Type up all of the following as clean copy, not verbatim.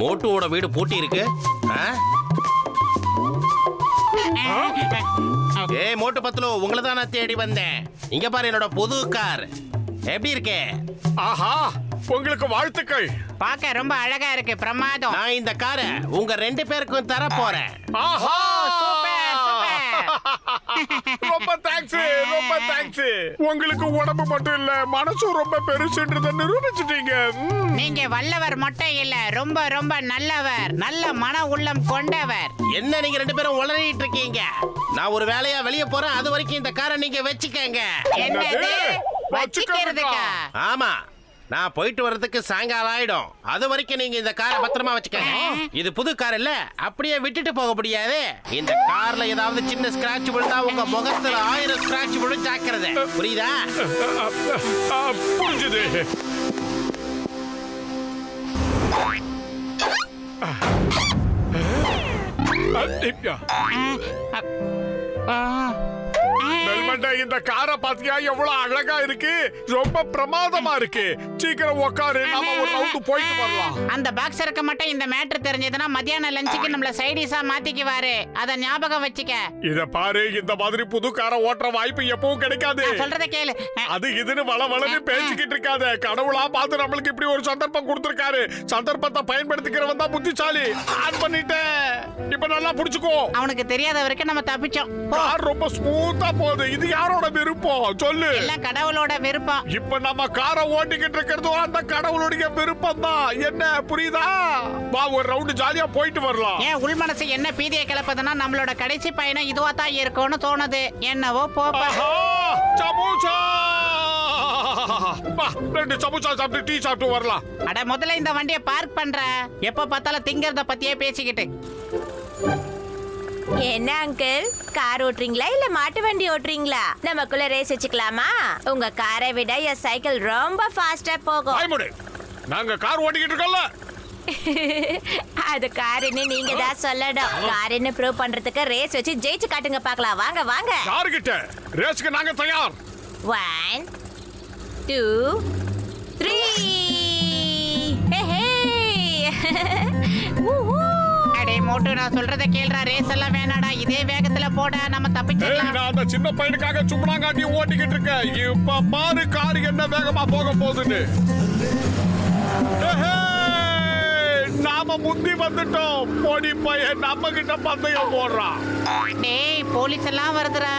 மோட்டுவோட வீடு பூட்டி இருக்கு. ஏய் மோட்டு பத்லு, உங்களை தான் நான் தேடி வந்தேன். இங்க பாரு என்னோட புது கார் எப்படி இருக்கு? ஆஹா, உங்களுக்கு வாழ்த்துக்கள். பார்க்க ரொம்ப அழகா இருக்கு, பிரமாதம். நான் இந்த காரை உங்க 2 பேருக்கும் தர போறேன். ஆஹா, சூப்பர் சூப்பர். ரொம்ப தேங்க்ஸ், ரொம்ப தேங்க்ஸ். உங்களுக்கு உடம்பு மட்டும் இல்ல, மனசும் ரொம்ப பெருசுன்றத நிரூபிச்சிட்டீங்க. நீங்க வல்லவர் மட்டும் இல்ல, ரொம்ப ரொம்ப நல்லவர், நல்ல மன உள்ளம் கொண்டவர். என்ன நீங்க 2 பேரும் உளறிட்டு இருக்கீங்க? நான் ஒரு வேலையா வெளிய போறேன், அது வரைக்கும் இந்த காரை நீங்க வச்சுக்கங்க. என்னது வச்சுக்கிறதுக்கா? ஆமா, நான் போயிட்டு வர்றதுக்கு சாயங்காலம் ஆயிடும். அது வரைக்கும் நீங்க இந்த காரை பத்திரமா வச்சுக்கங்க. இது புது கார் இல்ல, அப்படியே விட்டுட்டு போக முடியாது. இந்த கார்ல ஏதாவது சின்ன ஸ்கிராட்ச் விழுந்தா உங்க முகத்துல 1000 ஸ்கிராட்ச் விழும். ஜாக்கிரதை, புரியுதா? புரிஞ்சுது. இந்த காரை பாத்தியா எவ்வளவு அழகா இருக்கு, ரொம்ப பிரமாதமா இருக்கு. சீக்கிரம் உட்காரு, நாம ஒரு ரவுண்ட் போயிட்டு வரலாம். அந்த பாக்ஸருக்கு மட்டும் இந்த மேட்டர் தெரிஞ்சதுன்னா மத்தியான லஞ்சுக்கு நம்மள சைடிஸா மாத்திக்குவாரு. அத ஞாபகம் வச்சுக்க. இத பாரு, இந்த மாதிரி புது காரை ஓட்டுற வாய்ப்பு எப்பவும் கிடைக்காது. சொல்றத கேளு. அது இதுன்னு வளவளன்னு பேசிக்கிட்டு இருக்காத. கடவுளா பார்த்து நம்மளுக்கு இப்படி ஒரு சந்தர்ப்பம் கொடுத்திருக்காரு. சந்தர்ப்பத்தை பயன்படுத்திக்கிறவன் தான் புத்திசாலி. ஆன் பண்ணிட்டேன், இப்ப நல்லா புடிச்சுக்கோ. அவனுக்கு தெரியாத வரைக்கும் நம்ம தப்பிச்சோம். கார் ரொம்ப ஸ்மூத்தா போகுது. இது யாரோட விருப்பம் சொல்லு? எல்லாம் கடவுளோட விருப்பம். இப்ப நம்ம காரை ஓட்டிக்கிட்டு இருக்கிறது அந்த கடவுளுடைய விருப்பம் தான். என்ன புரியுதா? வா, ஒரு ரவுண்ட் ஜாலியா போயிட்டு வரலாம். ஏன் உள் மனசு என்ன பீதியை கிளப்பதுன்னா நம்மளோட கடைசி பயணம் இதுவா தான் இருக்கும்னு தோணுது. என்னவோ போப்பா. சமோசா, 2 சமோசா சாப்பிட்டு டீ சாப்பிட்டு வரலாம். அட முதல்ல இந்த வண்டியை பார்க் பண்ற. எப்ப பார்த்தாலும் திங்கறத பத்தியே பேசிக்கிட்டு. என்ன அங்கிள், கார் ஓட்டுறீங்களா இல்ல மாட்டு வண்டி ஓட்டுறீங்களா? நமக்குள்ள ரேஸ் வச்சுக்கலாமா? உங்க காரை விட என் சைக்கிள் ரொம்ப ஃபாஸ்டா போகும். நாங்க கார் ஓட்டிக்கிட்டு இருக்கோம்ல. அது காருன்னு நீங்க தான் சொல்லணும். காருன்னு ப்ரூவ் பண்றதுக்கு ரேஸ் வச்சு ஜெயிச்சு காட்டுங்க பார்க்கலாம். வாங்க வாங்க. யார்கிட்ட ரேஸ்க்கு நாங்க தயார். 1 2 3. அடே மோட்டு, நான் சொல்றத கேளுடா. ரேஸ் எல்லாம் வேணாடா, இதே வேகத்துல போட, நம்ம தப்பிச்சிடலாம். நான் அந்த சின்ன பையனுக்காக சும்மாங்காட்டி ஓட்டிக்கிட்டு இருக்கேன். இப்ப பாரு கார் என்ன வேகமா போக போகுதுன்னு. நாம முந்தி வந்துட்டோம். பொடி பையன் நம்ம கிட்ட பந்தயம் போடுறான். டேய், போலீஸ் எல்லாம் வருதுடா.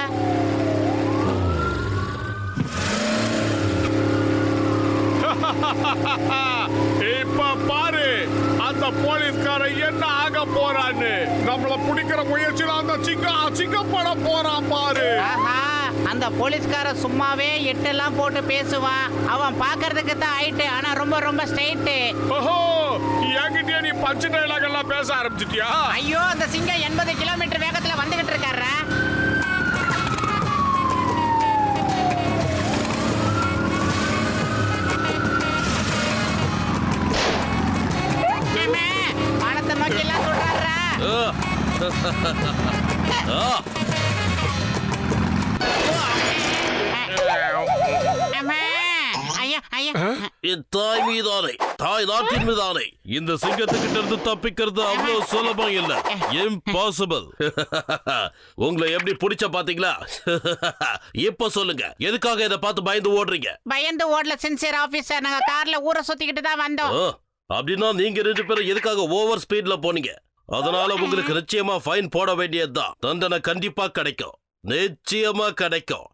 இப்ப பாரு அந்த போலீஸ்கார என்ன ஆக போறான்னு. நம்மள பிடிக்கிற முயற்சியில அந்த சிங்கப்பட போறான் பாரு. ஆஹா, அந்த போலீஸ்கார சும்மாவே எட்டெல்லாம் போட்டு பேசுவான். அவன் பாக்குறதுக்கு தான் ஹைட், ஆனா ரொம்ப ரொம்ப ஸ்ட்ரைட். ஓஹோ, என்கிட்ட நீ பஞ்சு டைலாக் எல்லாம் பேச ஆரம்பிச்சிட்டியா? ஐயோ, அந்த சிங்கம் 80 கிலோமீட்டர் வேகத்துல வந்துகிட்டு இருக்காரு. வானத்தை நோக்கி எல்லாம் சொல்றாரா? தாய் மீதானே, தாய் நாட்டின் மீதானே, இந்த சிங்கத்துக்கிட்ட இருந்து தப்பிக்கிறது அவ்வளவு சுலபம் இல்ல. இம்பாசிபிள். உங்களை எப்படி பிடிச்ச பாத்தீங்களா? இப்ப சொல்லுங்க, எதுக்காக இதை பார்த்து பயந்து ஓடுறீங்க? பயந்து ஓடல சின்சியர் ஆபீசர், நாங்க கார்ல ஊரை சுத்திக்கிட்டு தான் வந்தோம். அப்படின்னா நீங்க 2 பேரும் எதுக்காக ஓவர் ஸ்பீட்ல போனீங்க? அதனால உங்களுக்கு நிச்சயமா ஃபைன் போட வேண்டியதுதான். தண்டனை கண்டிப்பா கிடைக்கும், நிச்சயமா கிடைக்கும்.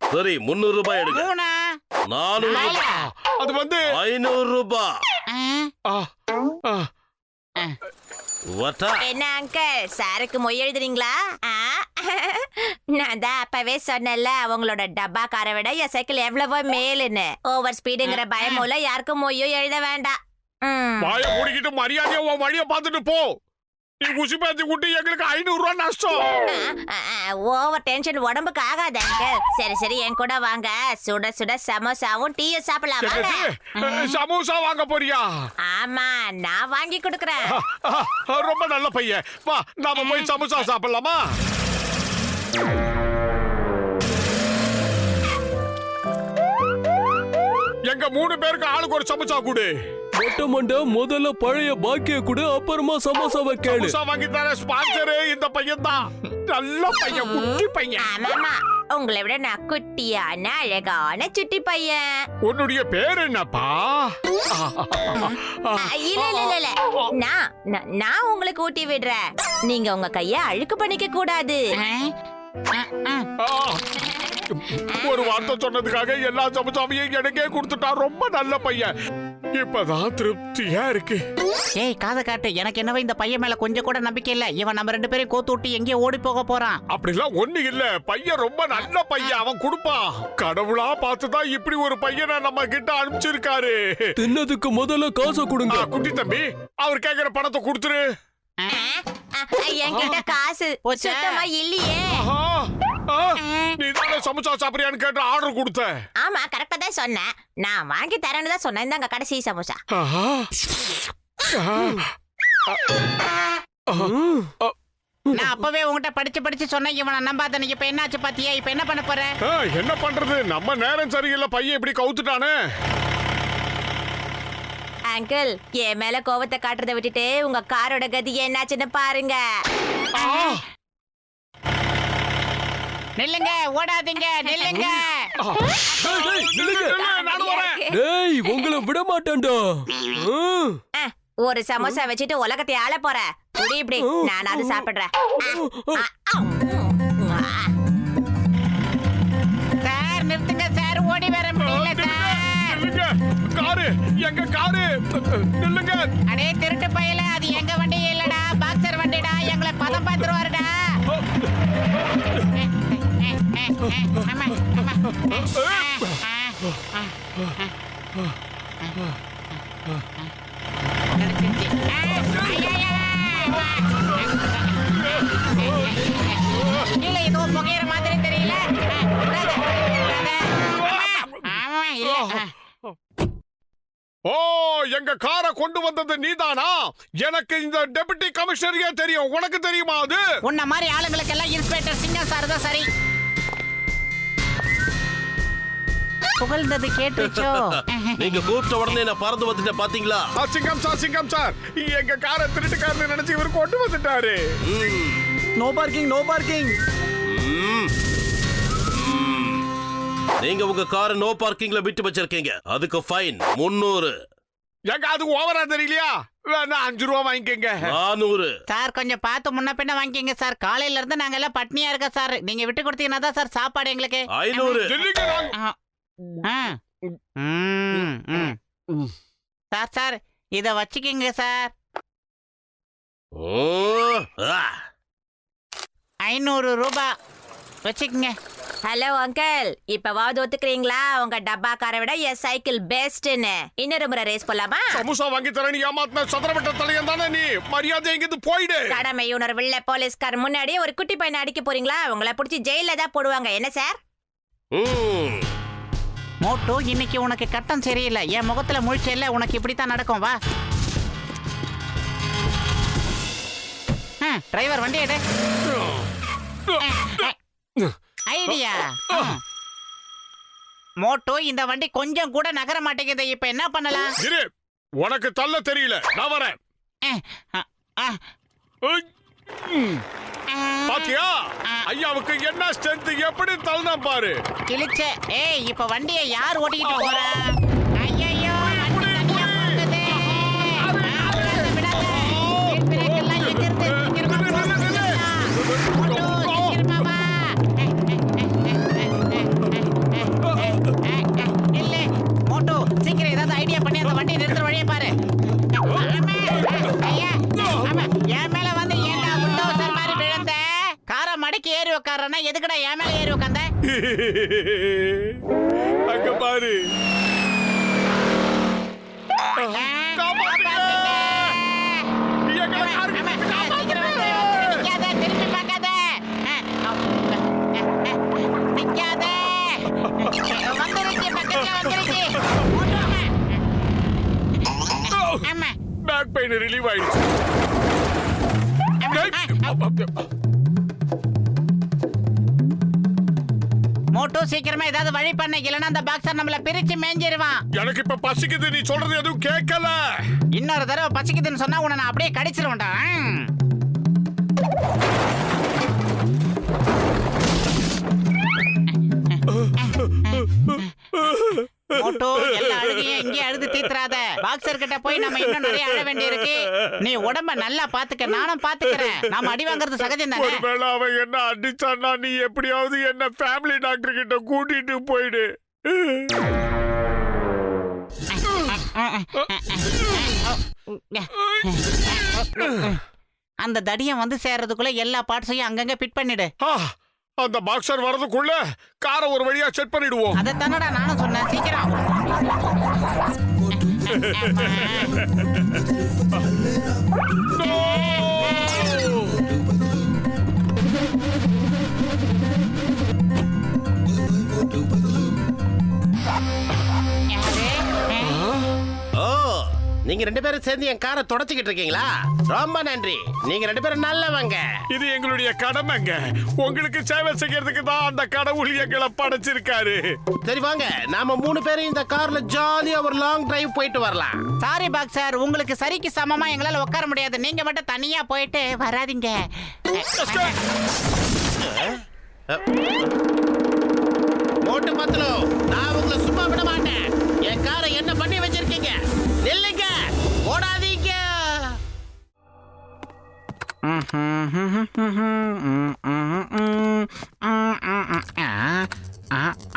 சரி, 300 ரூபாய் எடுங்க. 400. அது வந்து 500 ரூபாய். என்ன அங்கிள், சாருக்கு மொய் எழுதுறீங்களா? நான் தான் அப்பவே சொன்னேன்ல, அவங்களோட டப்பா காரை விட என் சைக்கிள் எவ்வளவோ மேலுன்னு. ஓவர் ஸ்பீடுங்கிற பயமூல யாருக்கும் மொய்யும் எழுத வேண்டாம். வாய மூடிக்கிட்டு மரியாதையா உன் வழியை பார்த்துட்டு போ. நீ குசி பேசி விட்டு எங்களுக்கு 500 ரூபாய் நஷ்டம். ஓவர் டென்ஷன் உடம்புக்கு ஆகாது அங்கிள். சரி சரி, என் கூட வாங்க. சுட சுட சமோசாவும் டீயும் சாப்பிடலாம். சமோசா வாங்க போறியா? ஆமா, நான் வாங்கி கொடுக்கறேன். ரொம்ப நல்ல பையன். வா, நாம போய் சமோசா சாப்பிடலாமா? எங்க 3 பேருக்கு ஆளுக்கு ஒரு சமோசா கொடு. மொட்டை மண்டை முதல்ல பழைய பாக்கிய கொடு, அப்புறமா சமோசாவை கேளு. சமோசா வாங்கி தர ஸ்பான்சரு இந்த பையன் தான். நல்ல பையன், குட்டி பையன். ஆமாமா, உங்களை விட நான் குட்டியான அழகான சுட்டி பையன். உன்னுடைய பேர் என்னப்பா? இல்ல இல்ல இல்ல இல்ல நான் உங்களுக்கு ஊட்டி விடுறேன். நீங்க உங்க கைய அழுக்கு பண்ணிக்க கூடாது. ஒரு வார்த்தை சொன்னதுக்காக எல்லா சமோசாவையும் எனக்கே கொடுத்துட்டா. ரொம்ப நல்ல பையன். இப்பதான் திருப்தியா இருக்கு. ஏய் காதை காட்டு, எனக்கு என்னவோ இந்த பையன் மேல கொஞ்சம் கூட நம்பிக்கை இல்ல. இவன் நம்ம 2 பேரையும் கோத்து விட்டு எங்கேயோ ஓடி போக போறான். அப்படிலாம் ஒண்ணு இல்ல. பையன் ரொம்ப நல்ல பையன். அவன் கொடுப்பான். கடவுளா பார்த்துதான் இப்படி ஒரு பையனை நம்ம கிட்ட அனுப்பிச்சிருக்காரு. தின்னதுக்கு முதல்ல காசை கொடுங்க. குட்டி தம்பி, அவர் கேக்குற பணத்தை கொடுத்துரு. என்கிட்ட காசு போச்சா? சுத்தமா இல்லையே. நீ தானே சமோசா சாப்பிடுறியான்னு கேட்டு ஆர்டர் கொடுத்த. ஆமா, கரெக்டா தான் சொன்னேன். நான் வாங்கி தரேன்னு தான் சொன்னேன். இந்தாங்க கடைசி சமோசா. நான் அப்பவே உங்ககிட்ட படிச்சு சொன்னேன் இவனை நம்பாத. நீ இப்ப என்னாச்சு பாத்தியா? இப்ப என்ன பண்ண போற? என்ன பண்றது, நம்ம நேரம் சரியில்லை. பையன் இப்படி கவுத்துட்டானே. அங்கிள், என் மேல கோவத்தை காட்டுறதை விட்டுட்டு உங்க காரோட கதி என்னாச்சுன்னு பாருங்க. நில்லுங்க, ஓடாதீங்க, நில்லுங்க. நானும் வரேன். டேய், உங்களை விட மாட்டேன்டா. ஒரு சமோசா வச்சுட்டு உலகத்தை ஆள போற. குடி இப்படி, நான் அது சாப்பிடுறேன். சார் நிறுத்துங்க சார், ஓடி வர முடியல சார். நில்லுங்க. காரு எங்க காரு? நில்லுங்க. அடே திருட்டு பயல, அது எங்க வண்டி இல்லடா, பாக்ஸர் வண்டிடா. எங்களை பதம் பார்த்துருவாருடா. ஆமா, இல்ல ஏதோ புகையிற மாதிரி தெரியல. ஆமா இல்ல. ஓ, எங்க காரை கொண்டு வந்தது நீதானா? எனக்கு இந்த டெபுட்டி கமிஷனரியே தெரியும். உனக்கு தெரியுமா அது? உன்ன மாதிரி ஆளுங்களுக்கு எல்லாம் இன்ஸ்பெக்டர் சிங்கம் சார் தான் சரி. புகழ்ந்தது கேட்டுச்சோ? நீங்க கூப்பிட்ட உடனே நான் பறந்து வந்துட்டேன் பாத்தீங்களா? சிங்கம் சார், எங்க காரை திருட்டுக்காரன்னு நினைச்சு இவர் கொண்டு வந்துட்டாரு. No parking, no parking. நீங்க உங்க காரை நோ பார்க்கிங்ல விட்டு வச்சிருக்கீங்க. அதுக்கு ஃபைன் 300. எங்க அது ஓவரா தெரியலையா? வேணா 5 ரூபா வாங்கிக்கங்க. 400. சார் கொஞ்சம் பார்த்து முன்ன பின்ன வாங்கிக்கங்க சார். காலையில இருந்து நாங்க எல்லாம் பட்னியா இருக்கோம் சார். நீங்க விட்டு கொடுத்தீங்கன்னா தான் சார் சாப்பாடு எங்களுக்கு. 500. இல்லைங்க, நாங்க- சார் சார் இத வச்சுக்கிங்க சார். ஓ, ஆ. 500 ரூபாய் வச்சுக்கங்க. ஹலோ அங்கிள், இப்பவாவது ஒத்துக்கிறீங்களா உங்க டப்பா காரை விட என் சைக்கிள் பெஸ்ட்னு? இன்னொரு முறை ரேஸ் போலாமா? சமோசா வாங்கி தரேன் ஏமாத்தின சதுரவட்ட தலையன் தானே நீ. மரியாதை இங்கிருந்து போயிடு. கடமை உணர்வுள்ள போலீஸ்கார் முன்னாடி ஒரு குட்டி பையனை அடிக்க போறீங்களா? உங்களை பிடிச்சி ஜெயில தான் போடுவாங்க. என்ன சார்? ம். மோட்டோ, இன்னைக்கு உனக்கு கட்டம் சரியில்லை. என் முகத்துல முழிச்ச இல்ல, உனக்கு இப்படித்தான் நடக்கும். வா டிரைவர் வண்டி எடு. ஐடியா. மோட்டோ, இந்த வண்டி கொஞ்சம் கூட நகர மாட்டேங்குது. இப்ப என்ன பண்ணலாம்? இரு, உனக்கு தள்ள தெரியல. நான் வரேன். பாத்தியா, ஐயாவுக்கு என்ன ஸ்ட்ரென்த், எப்படி தள்ளனா பாரு. கிழிச்ச. ஏய், இப்ப வண்டியை யார் ஓட்டிக்கிட்டு போறா? ஐயையோ, வண்டி தனியா போகுதே. விடாத, விடாத. ஸ்பீட் பிரேக் எல்லாம் எங்க இருந்து? சீக்கிரமா போ. மோட்டோ, சீக்கிரமா வா. இல்ல மோட்டோ, சீக்கிரம் ஏதாவது ஐடியா பண்ணி அந்த வண்டியை நிறுத்துற வழியை பாரு. ஆமா, ஐயா, ஆமா, என் மேல வந்து ஏன்டா புல்டோசர் மாதிரி விழுந்த? காரை மடக்கி ஏறி உட்காரனா எதுக்குடா என் மேல ஏறி உட்கார்ந்த? அங்க பாரு. திரும்பி பார்க்காத. நிக்காத. வந்துருச்சு, பக்கத்துல வந்துருச்சு. ஆமா. பேக் பெயின் ரிலீவ் ஆயிடுச்சு. மோட்டோ, மோட்டோ சீக்கிரமா ஏதாவது வழி பண்ண, இல்லைன்னா அந்த பாக்ஸர் நம்மள பிரிச்சு மேஞ்சிருவான். எனக்கு இப்ப பசிக்குது, நீ சொல்றது எதுவும் கேட்கல. இன்னொரு தடவை பசிக்குதுன்னு சொன்னா உன்னை நான் அப்படியே கடிச்சிருவேன்டா. மோட்டோ, எல்லா அழுகையும் இங்கே அழுது தீத்துறாத. பாக்ஸர் கிட்ட போய் நம்ம இன்னும் நிறைய அழ வேண்டியிருக்கு. நீ உடம்ப நல்லா பாத்துக்க, நானும் பாத்துக்கிறேன். நாம அடி வாங்குறது சகஜம் தானே. ஒருவேளை அவன் என்ன அடிச்சான்னா நீ எப்படியாவது என்ன ஃபேமிலி டாக்டர் கிட்ட கூட்டிட்டு போயிடு. அந்த தடியம் வந்து சேர்றதுக்குள்ள எல்லா பார்ட்ஸையும் அங்கங்க பிட் பண்ணிடு. அந்த பாக்ஸர் வரதுக்குள்ள காரை ஒரு வழியா செட் பண்ணிடுவோம். அதை தானடா நானும் சொன்னேன், சீக்கிரம். நீங்க ரெண்டு பேரும் சேர்ந்து என் காரை தொடச்சிக்கிட்டு இருக்கீங்களா? ரொம்ப நன்றி. நீங்க ரெண்டு பேரும் நல்லவங்க. இது எங்களுடைய கடமைங்க. உங்களுக்கு சேவை செய்யறதுக்கு தான் அந்த கடவுள் எங்களை படைச்சிருக்காரு. சரி வாங்க, நாம 3 பேரும் இந்த கார்ல ஜாலியா ஒரு லாங் டிரைவ் போயிட்டு வரலாம். சாரி பாக்ஸர், உங்களுக்கு சரிக்கு சமமா எங்களால உட்கார முடியாது. நீங்க மட்டும் தனியா போயிட்டு வராதீங்க. மோட்டு பத்தலோ, நான் உங்களை சும்மா விட மாட்டேன். என் காரை என்ன பண்ணி வச்சிருக்கீங்க? நில்லுங்க, ஓடாதீங்க.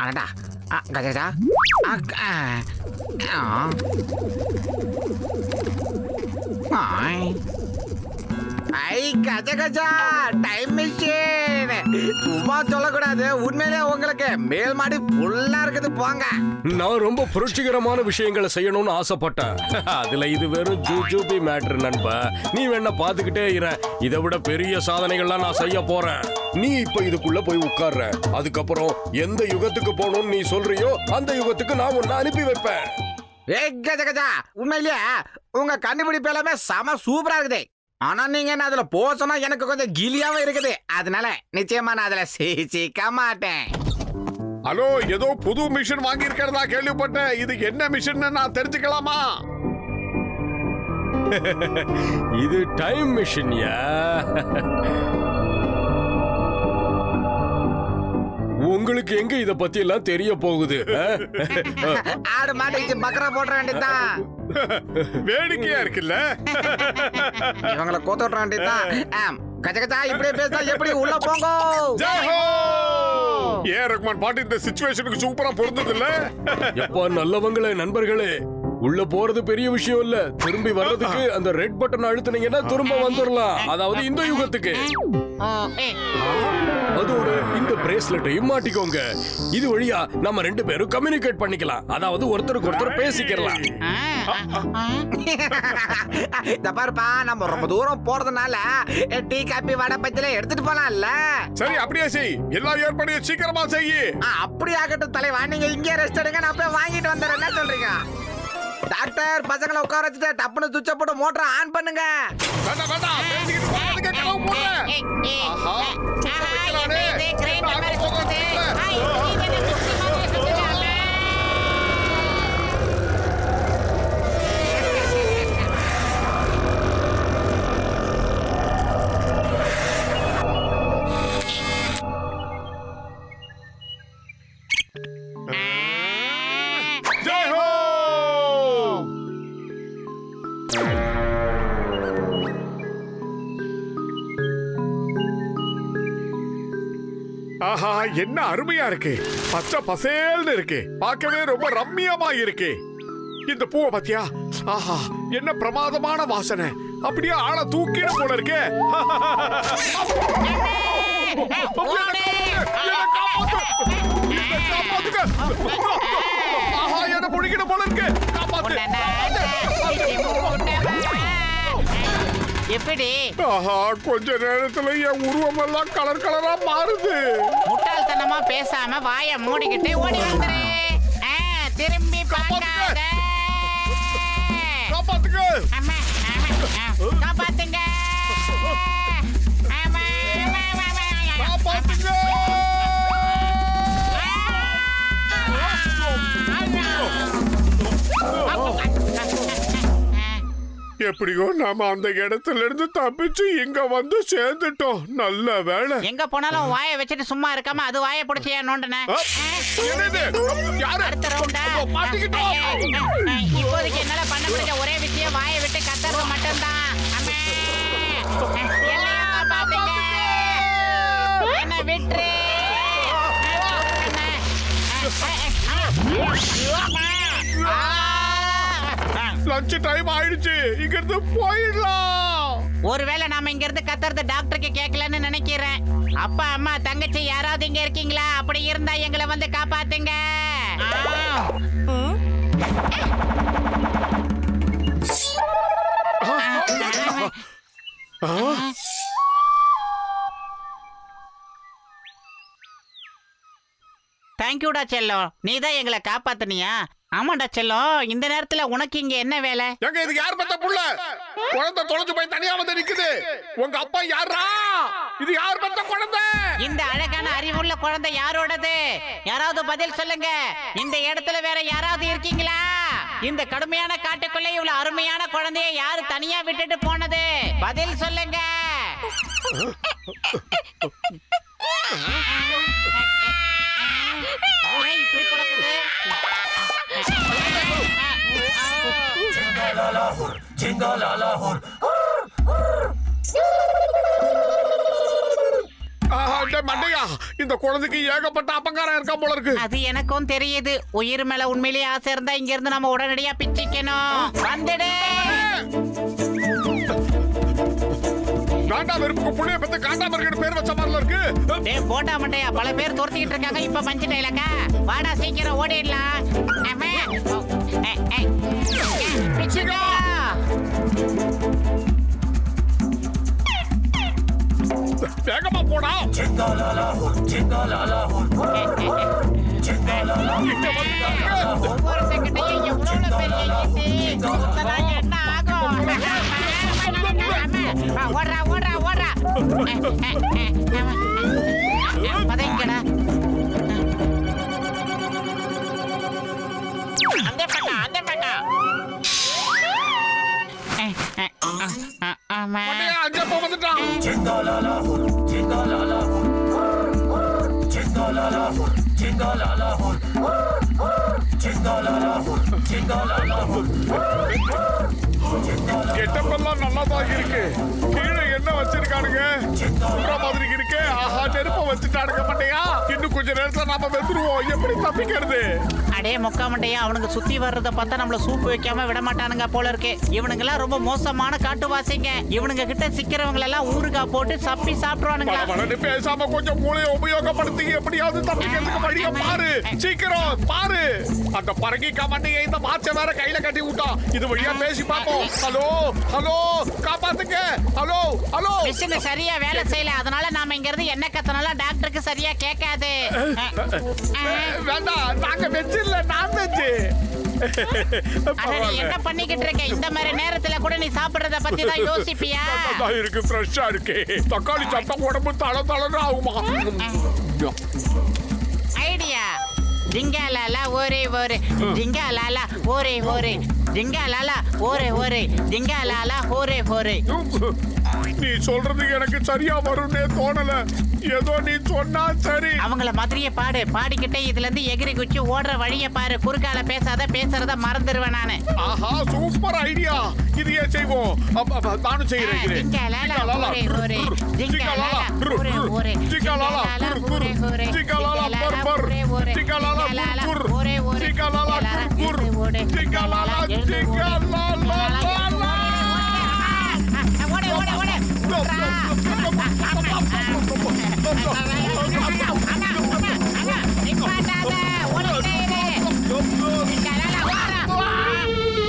அடடா கஜா ஐ கஜ கஜா டைம் மிஷின். சும்மா சொல்லக்கூடாது, உண்மையிலே உங்களுக்கு மேல் மாடி ஃபுல்லா இருக்குது. போங்க. நான் ரொம்ப புரட்சிகரமான விஷயங்களை செய்யணும்னு ஆசைப்பட்டேன். அதுல இது வெறும் ஜூஜூபி மேட்டர் நண்பா. நீ வேணா பாத்துக்கிட்டே இரு. இதை விட பெரிய சாதனைகள்லாம் நான் செய்ய போறேன். நீ இப்ப இதுக்குள்ள போய் உட்கார்ற. அதுக்கப்புறம் எந்த யுகத்துக்கு போகணும்னு நீ சொல்றியோ அந்த யுகத்துக்கு நான் உன்னை அனுப்பி வைப்பேன். ஏய் கஜ கஜா, உண்மையிலேயே உங்க கண்டுபிடிப்பு எல்லாமே செம சூப்பரா இருக்குது. ஆனா நீங்க என்ன அதுல போசனா எனக்கு கொஞ்சம் கிலியாவும் இருக்குது. அதனால நிச்சயமா நான் அதுல சிக்க மாட்டேன். ஹலோ, ஏதோ புது மிஷின் வாங்கி இருக்கிறதா கேள்விப்பட்டேன். இது என்ன மிஷின் நான் தெரிஞ்சுக்கலாமா? இது டைம் மிஷின்யா. உங்களுக்கு எங்க இத பத்தி எல்லாம் தெரிய போகுது? ஆடு மாட்டுக்கு பக்கரா போட வேண்டியதுதான். வேடிக்கையா இருக்குல்ல? இவங்களை கோத்த விட வேண்டியதுதான். கஜ கஜா இப்படியே பேசினா எப்படி? உள்ள போங்க. ஜெய் ஹோ! ஏ ரஹ்மான் பாட்டு இந்த சிச்சுவேஷனுக்கு சூப்பரா பொருந்தது இல்ல? எப்பா நல்லவங்களே, நண்பர்களே, உள்ள போறது பெரிய விஷயம் இல்ல. திரும்பி வர்றதுக்கு அந்த ரெட் பட்டன் அழுத்துனீங்கன்னா திரும்ப வந்துடலாம். அதாவது இந்த யுகத்துக்கு. அதோட இந்த பிரேஸ்லெட்டையும் மாட்டிக்கோங்க. இது வழியா நம்ம 2 பேரும் கம்யூனிகேட் பண்ணிக்கலாம். அதாவது ஒருத்தருக்கு ஒருத்தர் பேசிக்கலாம். இந்த பாருப்பா, நம்ம ரொம்ப தூரம் போறதுனால டீ காபி வடை பத்தில எடுத்துட்டு போலாம்ல. சரி, அப்படியே செய். எல்லா ஏற்பாடையும் சீக்கிரமா செய். அப்படி ஆகட்டும் தலைவா. நீங்க இங்கே ரெஸ்ட் எடுங்க, நான் போய் வாங்கிட்டு வந்துடுறேன். என்ன சொல்றீங்க டாக்டர்? பசங்களை உட்கார வச்சுட்டு டப்புனு சுவிட்ச போட்டு மோட்டரை ஆன் பண்ணுங்க. வேண்டாம் வேண்டாம், பேசிக்கிட்டு போறதுக்கு கிளம்ப போறேன். ஆஹா, சுத்த வைக்கலானே. நான் போகிறேன். ஜெய் ஹோ! ஆஹா, என்ன அருமையா இருக்கு. பச்சை பசேல்னு இருக்கு. பார்க்கவே ரொம்ப ரம்மியமா இருக்கு. இந்த பூவை பாத்தியா? ஆஹா, என்ன பிரமாதமான வாசனை. அப்படியே ஆளை தூக்கிட போல இருக்கு. ஆஹா, என்ன புடிக்கிட போல இருக்கு. எப்படி? ஆஹா, கொஞ்ச நேரத்துல என் உருவம் எல்லாம் கலர் கலரா மாறுது. முட்டாள்தனமா பேசாம வாயை மூடிக்கிட்டு ஓடி வந்துரு. திரும்பி பார்க்காத. காப்பாத்துங்க. அம்மா, காப்பாத்துங்க. காப்பாத்துங்க. எப்படியோ நாம அந்த இடத்துல இருந்து தப்பிச்சு இங்க வந்து சேர்ந்துட்டோம். நல்ல வேலை. எங்க போனாலும் வாயை வச்சுட்டு சும்மா இருக்காம அது வாயை பிடிச்சியா நோண்டன. என்னது? யாரு? அடுத்த ரவுண்டா. மாட்டிக்கிட்டோம். இப்போதைக்கு என்னால பண்ண முடிஞ்ச ஒரே விஷயம் வாயை விட்டு கத்துறது மட்டும்தான். அம்மே. எல்லாம் பாத்துங்க. என்ன விட்டுரு. லஞ்ச் டைம் ஆயிடுச்சு. இங்க இருந்து போயிடலாம். ஒருவேளை நாம இங்க இருந்து கத்துறது டாக்டருக்கு கேட்கலன்னு நினைக்கிறேன். அப்பா அம்மா தங்கச்சி யாராவது இங்க இருக்கீங்களா? அப்படி இருந்தா எங்களை வந்து காப்பாத்துங்க. தேங்க்யூடா செல்லம், நீதான் எங்களை காப்பாத்துனியா? ஆமாண்டா செல்லம், இந்த நேரத்துல உனக்கு இங்க என்ன வேலை? எங்க இதுக்கு யார் பெத்த புள்ள? குழந்தை தொலைஞ்சு போய் தனியா வந்து நிக்குது. உங்க அப்பா யாரா? இது யார் பெத்த குழந்தை? இந்த அழகான அறிவுள்ள குழந்தை யாரோடது? யாராவது பதில் சொல்லுங்க. இந்த இடத்துல வேற யாராவது இருக்கீங்களா? இந்த கடுமையான காட்டுக்குள்ளே இவ்வளவு அருமையான குழந்தைய யாரு தனியா விட்டுட்டு போனது? பதில் சொல்லுங்க. இப்படி கிடக்குது. மண்டையா, இந்த குழந்தைக்கு ஏகப்பட்ட அப்பங்காரம் இருக்கா போல இருக்கு. அது எனக்கும் தெரியுது. உயிர் மேல உண்மையிலேயே ஆசை இருந்தா இங்க இருந்து நம்ம உடனடியா பிச்சிக்கணும். வந்துடு. காண்டா வெறுப்புக்கு புள்ளைய பத்தி காண்டா மர்கட் பேர் வச்ச மாதிரில இருக்கு. டேய் போட்டா மண்டையா, பல பேர் துரத்திட்டு இருக்காங்க. இப்ப பஞ்சிட்டேலக்கா. வாடா சீக்கிரம் ஓடிடலாம். அம்மா. பிச்சிக்கோ. வேகமா போடா. ஒவ்வொருத்தங்கிட்டையும் எவ்வளவு பெரிய ஈட்டி. சுத்தலாம் என்ன ஆகும்? ஓடுறா ஓடுறா ஓடுறா. பதைங்கடா. அந்த பக்கம் அந்த பக்கம். ஆமா. மண்டையா, அங்க போ வந்துட்டான். கெட்டப்பெல்லாம் நல்லாதான் இருக்கு. கீழே என்ன வச்சிருக்கானுங்க? சுடுற மாதிரி இருக்கு. ஆஹா, நெருப்ப வச்சுட்டானுங்க. மண்டையா, இன்னும் கொஞ்ச நேரத்துல நாம வெந்துருவோம். எப்படி தப்பிக்கிறது? அடே மொக்கா மண்டையா, அவனுக்கு சுத்தி வர்றத பார்த்தா நம்மள சூப்பு வைக்காம விட மாட்டானுங்க போல இருக்கு. இவனுங்க எல்லாம் ரொம்ப மோசமான காட்டுவாசிங்க. இவனுங்க கிட்ட சிக்கிறவங்க எல்லாம் ஊறுகாய் போட்டு சப்பி சாப்பிடுவானுங்க. வளர்ந்து பேசாம கொஞ்சம் மூளையை உபயோகப்படுத்தி எப்படியாவது தப்பிக்கிறதுக்கு வழிய பாரு. சீக்கிரம் பாரு. அந்த பரங்கிக்கா மண்டையை இந்த மாச்ச வேற கையில கட்டி விட்டான். இது வழியா பேசி பார்ப்போம். ஹலோ ஹலோ, காப்பாத்துங்க. Hello hello. மிஷின் சரியா வேலை செய்யல. அதனால நாம இங்க இருந்து என்ன கத்தனாலும் டாக்டருக்கு சரியா கேட்காது. வேண்டாம், நாங்க வெஜ் இல்ல, நான் வெஜ். அட நீ என்ன பண்ணிக்கிட்டு இருக்க? இந்த மாதிரி நேரத்துல கூட நீ சாப்பிடுறத பத்தி தான் யோசிப்பியா? இருக்கு, ஃப்ரெஷ்ஷா இருக்கு. தக்காளி சாப்பிட்டா உடம்பு தள தளன்னு ஆகுமா? ஐடியா. ஜிங்காலாலா ஒரே ஒரே ஜிங்காலாலா ஒரே ஒரே ஜிங்காலாலா ஒரே ஒரே ஜிங்காலாலா ஒரே ஒரே. நீ சொல்றது எனக்கு சரியா வரும்னே தோணல. ஏதோ நீ சொன்னா சரி. அவங்கள மாதிரியே பாடு. பாடிக்கிட்டே இதுல இருந்து எகிரி குச்சி ஓடுற வழிய பாரு. குறுக்கால பேசாத, பேசுறத மறந்துடுவேன் நானு. ஆஹா, சூப்பர் ஐடியா. இதையே செய்வோம். நானும் செய்யறேன். ஜிங்காலாலா ஒரே ஒரே ஜிங்காலாலா ஒரே ஒரே ஜிங்காலாலா ஒரே ஒரே ஜிங்காலாலா ஒரே ஒரே ஜிங்காலாலா ஒரே ஒரே ஜிங்காலாலா குர் ஜிங்காலாலா ஓடே ஓடே ஓடே. நிப்பாட்டாத, ஓடிட்டே இரு. ஜிங்காலாலா ஓடுறா.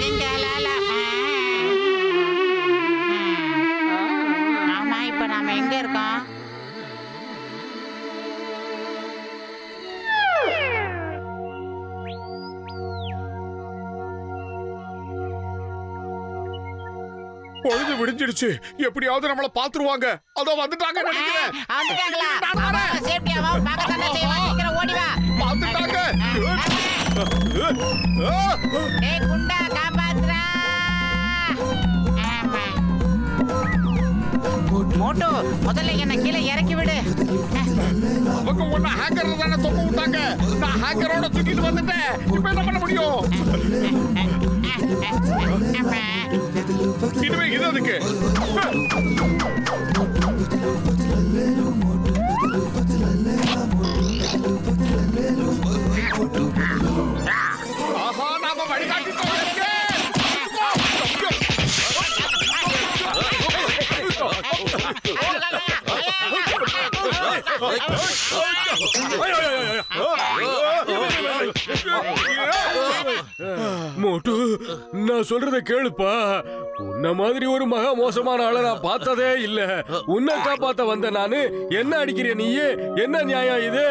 ஜிங்காலாலா. ஆமா, இப்ப நாம எங்க இருக்கோம்? பொழுது விடிஞ்சிடுச்சு. எப்படியாவது நம்மள பாத்துருவாங்க. அதோ வந்துட்டாங்க நினைக்கிறேன். வந்துட்டாங்களா? ஆமா, சேஃப்டியா வா. பக்கத்துல செய்வா. சீக்கிரம் ஓடி வா. பாத்துட்டாங்க. டேய் குண்டா, காப்பாத்துடா. மோட்டோ முதல்ல என்ன கீழே இறக்கி விடு. அவங்க ஒண்ணு ஹேக்கர் தானே தொங்க விட்டாங்க. நான் ஹேக்கரோட தூக்கிட்டு வந்துட்டேன். இப்ப என்ன பண்ண முடியும்? இனிமே இது அதுக்கு ஆஹா, நாம வழிகாட்டிட்டோம். மோட்டு நான் சொல்றத கேளுப்பா. உன்ன மாதிரி ஒரு மகா மோசமான ஆளை நான் பார்த்ததே இல்ல. உன்னை காப்பாத்த வந்த நானு என்ன அடிக்கிறிய நீயே? என்ன நியாயம் இது?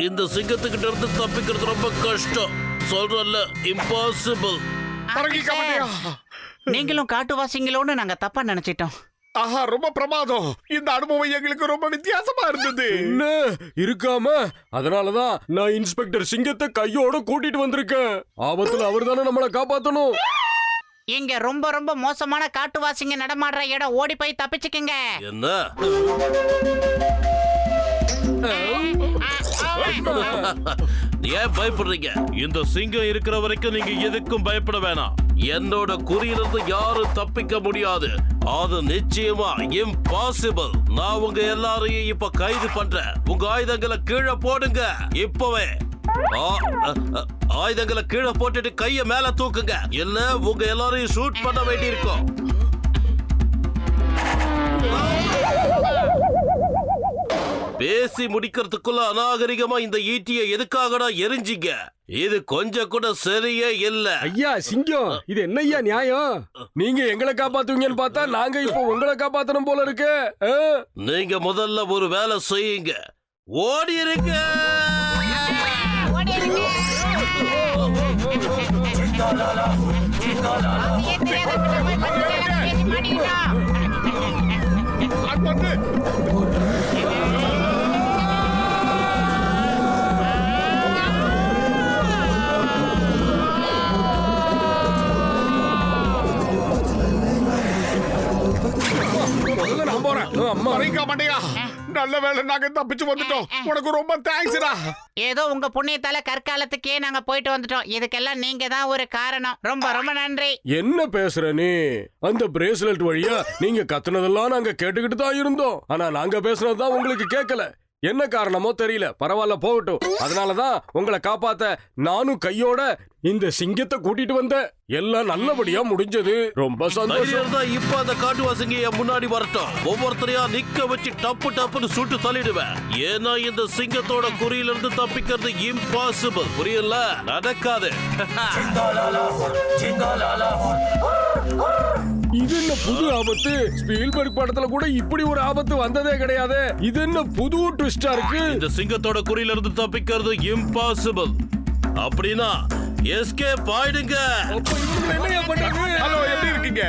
இந்த சிங்கத்துக்கிட்ட இருந்து தப்பிக்கிறது ரொம்ப கஷ்டம். சொல்றல்ல, இம்பாசிபிள். பரங்கிக்கா மண்டையா. நீங்களும் காட்டுவாசிங்களோன்னு நாங்க தப்பா நினைச்சிட்டோம். ஆஹா, ரொம்ப பிரமாதம். இந்த அனுபவம் எங்களுக்கு ரொம்ப வித்தியாசமா இருந்தது. என்ன இருக்காம? அதனாலதான் நான் இன்ஸ்பெக்டர் சிங்கத்தை கையோட கூட்டிட்டு வந்திருக்கேன். ஆபத்துல அவர் தானே நம்மளை காப்பாத்தணும். இங்க ரொம்ப ரொம்ப மோசமான காட்டுவாசிங்க நடமாடுற இடம். ஓடி போய் தப்பிச்சுக்கங்க. என்ன? ஏன் பயப்படுறீங்க? இந்த சிங்கம் இருக்கிற வரைக்கும் நீங்க எதுக்கும் பயப்பட வேணாம். என்னோட குறியிலிருந்து யாரும் தப்பிக்க முடியாது. அது நிச்சயமா இம்பாசிபிள். நான் உங்க எல்லாரையும் இப்ப கைது பண்றேன். உங்க ஆயுதங்களை கீழே போடுங்க இப்பவே. ஆயுதங்களை கீழே போட்டுட்டு கைய மேல தூக்குங்க. இல்ல உங்க எல்லாரையும் ஷூட் பண்ண வேண்டியிருக்கும். பேசி முடிக்கிறதுக்குள்ள அநாகரிகமா இந்த ஈட்டியை எதுக்காகடா எரிஞ்சிங்க? இது கொஞ்சம் கூட சரியே இல்ல. ஐயா சிங்கம், இது என்ன ஐயா நியாயம்? நீங்க எங்களை காப்பாத்துவீங்கன்னு பார்த்தா நாங்க இப்போ உங்களை காப்பாத்தணும் போல இருக்கு. நீங்க முதல்ல ஒரு வேலை செய்யுங்க. ஓடி இருங்க. அது வந்து நான் போறேன். அம்மா பரங்கிக்கா மண்டையா, நல்ல வேளை நாங்க தப்பிச்சு வந்துட்டோம். உனக்கு ரொம்ப தேங்க்ஸ்டா. ஏதோ உங்க புண்ணியத்தால கற்காலத்துக்கே நாங்க போயிட்டு வந்துட்டோம். இதுக்கெல்லாம் நீங்க தான் ஒரு காரணம். ரொம்ப ரொம்ப நன்றி. என்ன பேசுற நீ? அந்த பிரேஸ்லெட் வழியா நீங்க கத்துனதெல்லாம் நாங்க கேட்டுக்கிட்டு தான் இருந்தோம். ஆனா நாங்க பேசுனதுதான் உங்களுக்கு கேட்கல. என்ன காரணமோ தெரியல. பரவாயில்ல, போகட்டும். அதனாலதான் உங்களை காப்பாத்த நானும் கையோட இந்த சிங்கத்தை கூட்டிட்டு வந்தேன். எல்லாம் நல்லபடியா முடிஞ்சது. ரொம்ப சந்தோஷம். இப்ப அந்த காட்டுவாசிங்க என் முன்னாடி வரட்டும். ஒவ்வொருத்தரையா நிக்க வச்சு டப்பு டப்புன்னு சுட்டு தள்ளிடுவேன். ஏன்னா இந்த சிங்கத்தோட குறியிலிருந்து தப்பிக்கிறது இம்பாசிபிள். புரியல? நடக்காது. இது என்ன புது ஆபத்து? ஸ்பீல்பர்க் படத்துல கூட இப்படி ஒரு ஆபத்து வந்ததே கிடையாது. இது என்ன புது ட்விஸ்டா இருக்கு? இந்த சிங்கத்தோட குறியிலிருந்து தப்பிக்கிறது இம்பாசிபிள். அப்படின்னா எஸ்கேப் ஆயிடுங்க. அப்ப இவங்க என்னையா பண்றாங்க? ஹலோ, எப்படி இருக்கீங்க?